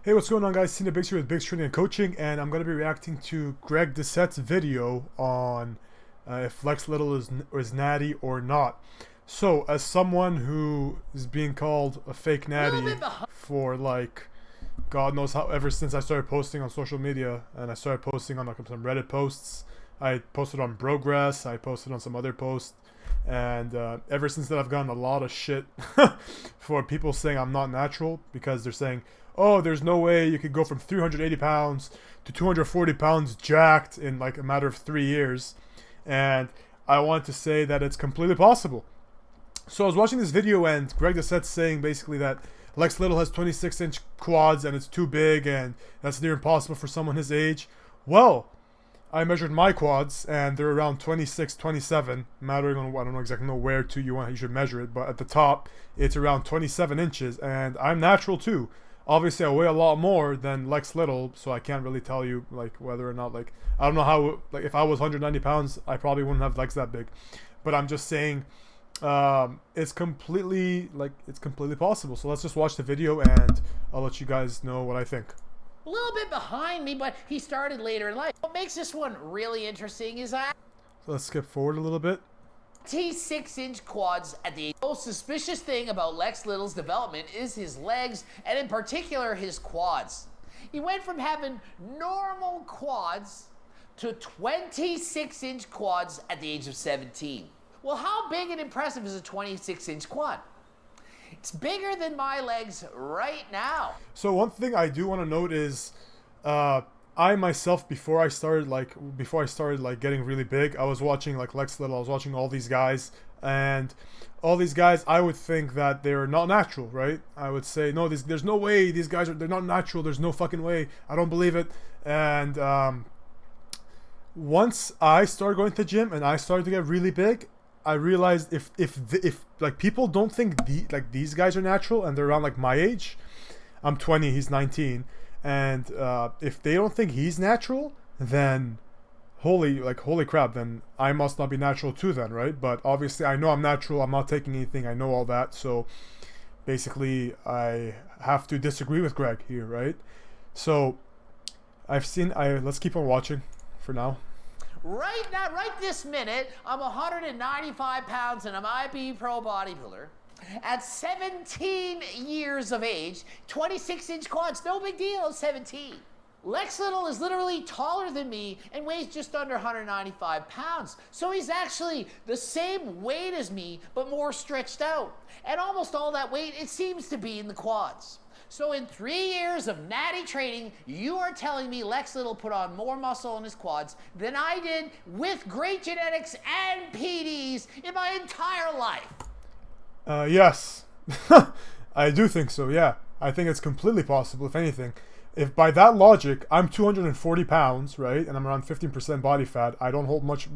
Hey, what's going on, guys? Sinabigs here with Biggs Training and Coaching, and I'm going to be reacting to Greg Doucette'S video on if Lex Little is natty or not. So, as someone who is being called a fake natty for like God knows how, ever since I started posting on social media, and I started posting on like some Reddit posts. I posted on Progress, I posted on some other posts, and ever since that I've gotten a lot of shit for people saying I'm not natural, because they're saying, oh, there's no way you could go from 380 pounds to 240 pounds jacked in like a matter of 3 years. And I want to say that it's completely possible. So I was watching this video, and Greg Doucette's saying basically that Lex Little has 26-inch quads and it's too big and that's near impossible for someone his age. Well, I measured my quads and they're around 26, 27, mattering on, I don't know exactly where to you should measure it, but at the top it's around 27 inches, and I'm natural too. Obviously I weigh a lot more than Lex Little, so I can't really tell you like whether or not, like, I don't know how, like, if I was 190 pounds I probably wouldn't have legs that big, but I'm just saying it's completely possible. So let's just watch the video and I'll let you guys know what I think. A little bit behind me, but he started later in life. What makes this one really interesting is So let's skip forward a little bit. 26-inch quads at the age. The most suspicious thing about Lex Little's development is his legs, and in particular his quads. He went from having normal quads to 26-inch quads at the age of 17. Well, how big and impressive is a 26-inch quad? It's bigger than my legs right now. So one thing I do want to note is I myself, before I started getting really big, I was watching like Lex Little, I was watching all these guys, and all these guys, I would think that they're not natural, right? I would say, no, there's no way these guys they're not natural, there's no fucking way, I don't believe it. And once I started going to the gym and I started to get really big, I realized if like people don't think these guys are natural and they're around like my age, I'm 20, he's 19, and if they don't think he's natural, then holy crap, then I must not be natural too then, right? But obviously I know I'm natural, I'm not taking anything, I know all that, so basically I have to disagree with Greg here, right? So let's keep on watching for now. Right now, right this minute, I'm 195 pounds and I'm IB Pro bodybuilder. At 17 years of age, 26-inch quads, no big deal at 17. Lex Little is literally taller than me and weighs just under 195 pounds. So he's actually the same weight as me, but more stretched out. And almost all that weight, it seems to be in the quads. So in 3 years of natty training, you are telling me Lex Little put on more muscle on his quads than I did with great genetics and PDs in my entire life. Yes. I do think so, yeah. I think it's completely possible, if anything. If by that logic, I'm 240 pounds, right, and I'm around 15% body fat, I don't hold much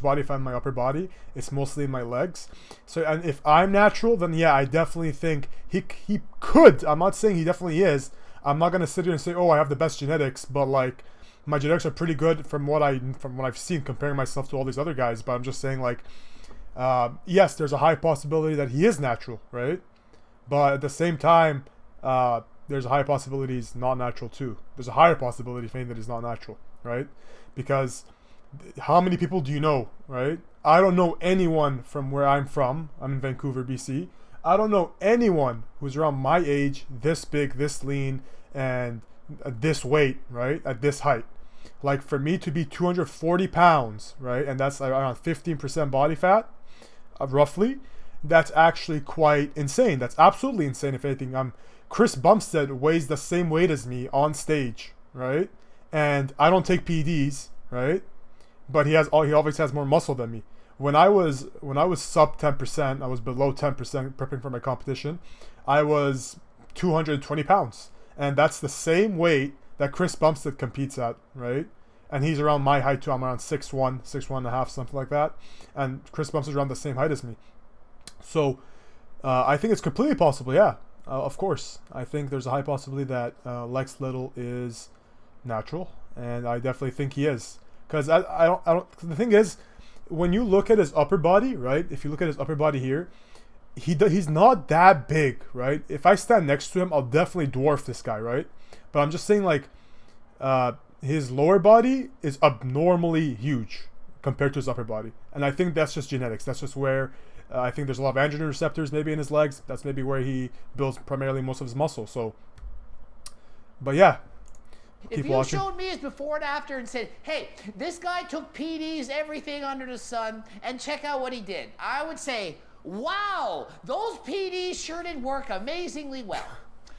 body fat in my upper body. It's mostly in my legs. So, and if I'm natural, then yeah, I definitely think he could. I'm not saying he definitely is. I'm not gonna sit here and say, oh, I have the best genetics, but like my genetics are pretty good from what I've seen, comparing myself to all these other guys. But I'm just saying, like, yes, there's a high possibility that he is natural, right? But at the same time, there's a high possibility he's not natural too. There's a higher possibility, if anything, that he's not natural, right? Because how many people do you know, right? I don't know anyone from where I'm from. I'm in Vancouver, BC. I don't know anyone who's around my age, this big, this lean, and this weight, right? At this height. Like, for me to be 240 pounds, right? And that's around 15% body fat, roughly. That's actually quite insane. That's absolutely insane, if anything. Chris Bumstead weighs the same weight as me on stage, right? And I don't take PDs, right? But he always has more muscle than me. When I was sub 10%, I was below 10% prepping for my competition. I was 220 pounds, and that's the same weight that Chris Bumstead competes at, right? And he's around my height too. I'm around 6'1", 6'1 and a half, something like that. And Chris Bumstead's around the same height as me. So I think it's completely possible, yeah. Of course, I think there's a high possibility that Lex Little is natural, and I definitely think he is. Because the thing is, when you look at his upper body, right? If you look at his upper body here, he's not that big, right? If I stand next to him, I'll definitely dwarf this guy, right? But I'm just saying, like, his lower body is abnormally huge compared to his upper body, and I think that's just genetics. That's just where I think there's a lot of androgen receptors maybe in his legs. That's maybe where he builds primarily most of his muscle. So, but yeah, if you showed me his before and after and said, hey, this guy took PDs, everything under the sun, and check out what he did, I would say, wow, those PDs sure did work amazingly well.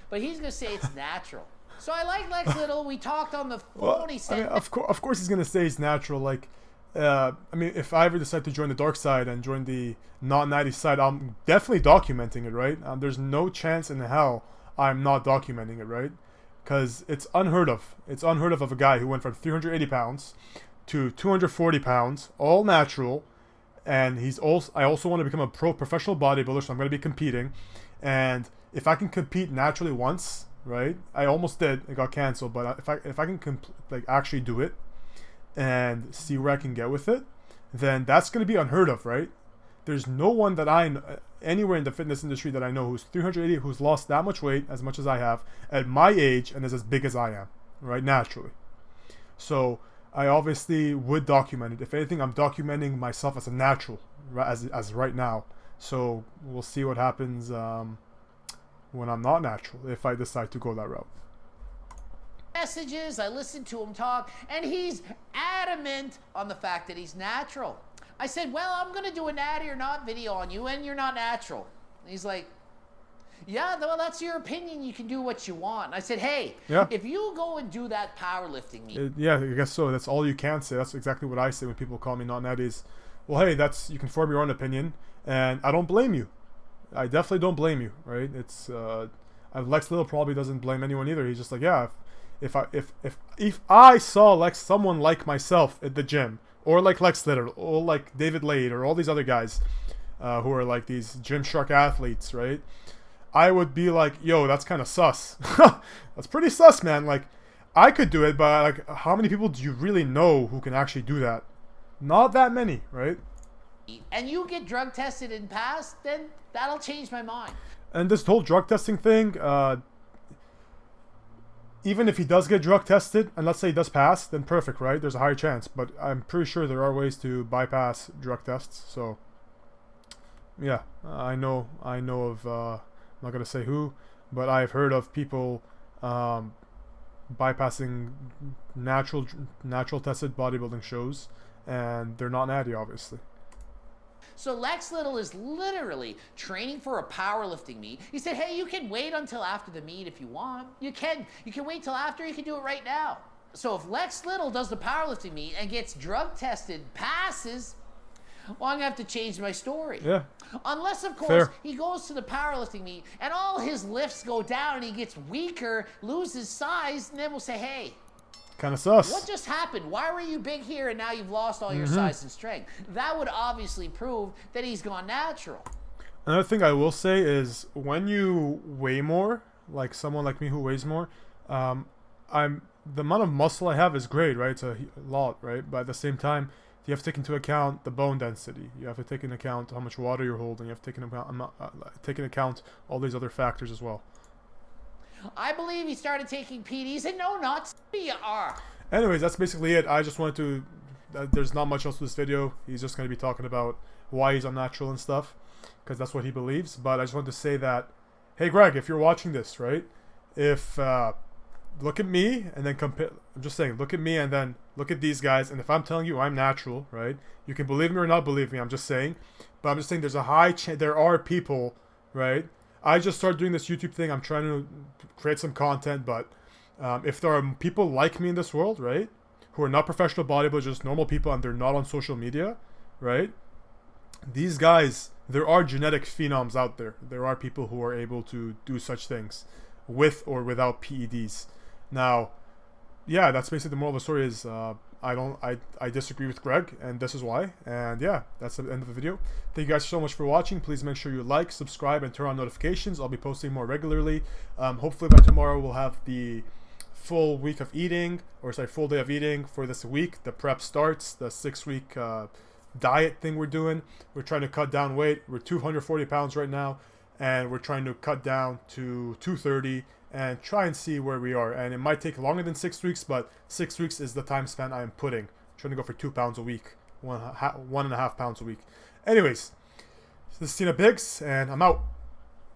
But he's going to say it's natural. So I like Lex Little. We talked on the phone. He said, I mean, of course he's going to say it's natural. Like, I mean, if I ever decide to join the dark side and join the not Natty side, I'm definitely documenting it, right? There's no chance in hell I'm not documenting it, right? Because it's unheard of. It's unheard of a guy who went from 380 pounds to 240 pounds, all natural. And I also want to become a professional bodybuilder, so I'm going to be competing. And if I can compete naturally once, right? I almost did. It got canceled, but if I can like actually do it and see where I can get with it, then that's going to be unheard of, right? There's no one that I know anywhere in the fitness industry that I know who's 380, who's lost that much weight, as much as I have, at my age, and is as big as I am, right? Naturally. So I obviously would document it. If anything, I'm documenting myself as a natural, as right now. So we'll see what happens when I'm not natural, if I decide to go that route. Messages, I listened to him talk, and he's adamant on the fact that he's natural. I said, well, I'm going to do a natty or not video on you, and you're not natural. And he's like, yeah, well, that's your opinion. You can do what you want. And I said, hey, yeah, if you go and do that powerlifting meet. Yeah, I guess so. That's all you can say. That's exactly what I say when people call me not natties. Well, hey, you can form your own opinion, and I don't blame you. I definitely don't blame you, right? It's Lex Little probably doesn't blame anyone either. He's just like, yeah, if I saw someone like myself at the gym, or like Lex Little, or like David Lade, or all these other guys who are like these Gymshark athletes, right? I would be like, yo, that's kind of sus. That's pretty sus, man. Like, I could do it, but like, how many people do you really know who can actually do that? Not that many, right? And you get drug tested and pass, then that'll change my mind. And this whole drug testing thing, even if he does get drug tested, and let's say he does pass, then perfect, right? There's a higher chance. But I'm pretty sure there are ways to bypass drug tests. So, yeah, I know of, I'm not going to say who, but I've heard of people bypassing natural tested bodybuilding shows, and they're not natty, obviously. So Lex Little is literally training for a powerlifting meet. He said, hey, you can wait until after the meet if you want. You can wait till after, you can do it right now. So if Lex Little does the powerlifting meet and gets drug tested, passes, well, I'm going to have to change my story. Yeah. Unless, of course, fair. He goes to the powerlifting meet and all his lifts go down and he gets weaker, loses size, and then we'll say, hey, kind of sus. what just happened? Why were you big here and now you've lost all your size and strength? That would obviously prove that he's gone natural. Another thing I will say is when you weigh more, like someone like me who weighs more, the amount of muscle I have is great, right? It's a lot, right? But at the same time, you have to take into account the bone density. You have to take into account how much water you're holding. You have to take into account all these other factors as well. I believe he started taking PDs, and no, not CR. Anyways, that's basically it. I just wanted to... there's not much else to this video. He's just going to be talking about why he's unnatural and stuff, because that's what he believes. But I just wanted to say that, hey, Greg, if you're watching this, right? If... look at me, and then compare... I'm just saying, look at me, and then look at these guys. And if I'm telling you I'm natural, right? You can believe me or not believe me. I'm just saying. But I'm just saying there's a high chance... There are people, right? I just started doing this YouTube thing. I'm trying to create some content, but if there are people like me in this world, right, who are not professional bodybuilders, just normal people, and they're not on social media, right, these guys, there are genetic phenoms out there. There are people who are able to do such things with or without PEDs. Now, yeah, that's basically the moral of the story is I disagree with Greg, and this is why. And yeah, that's the end of the video. Thank you guys so much for watching. Please make sure you like, subscribe, and turn on notifications. I'll be posting more regularly. Hopefully by tomorrow we'll have the full week of eating, or sorry, full day of eating for this week. The prep starts, the 6-week diet thing we're doing. We're trying to cut down weight. We're 240 pounds right now, and we're trying to cut down to 230 and try and see where we are. And it might take longer than 6 weeks, but 6 weeks is the time span I am putting. I'm trying to go for 2 pounds a week, 1.5 pounds a week. Anyways, this is Sinabigs, and I'm out.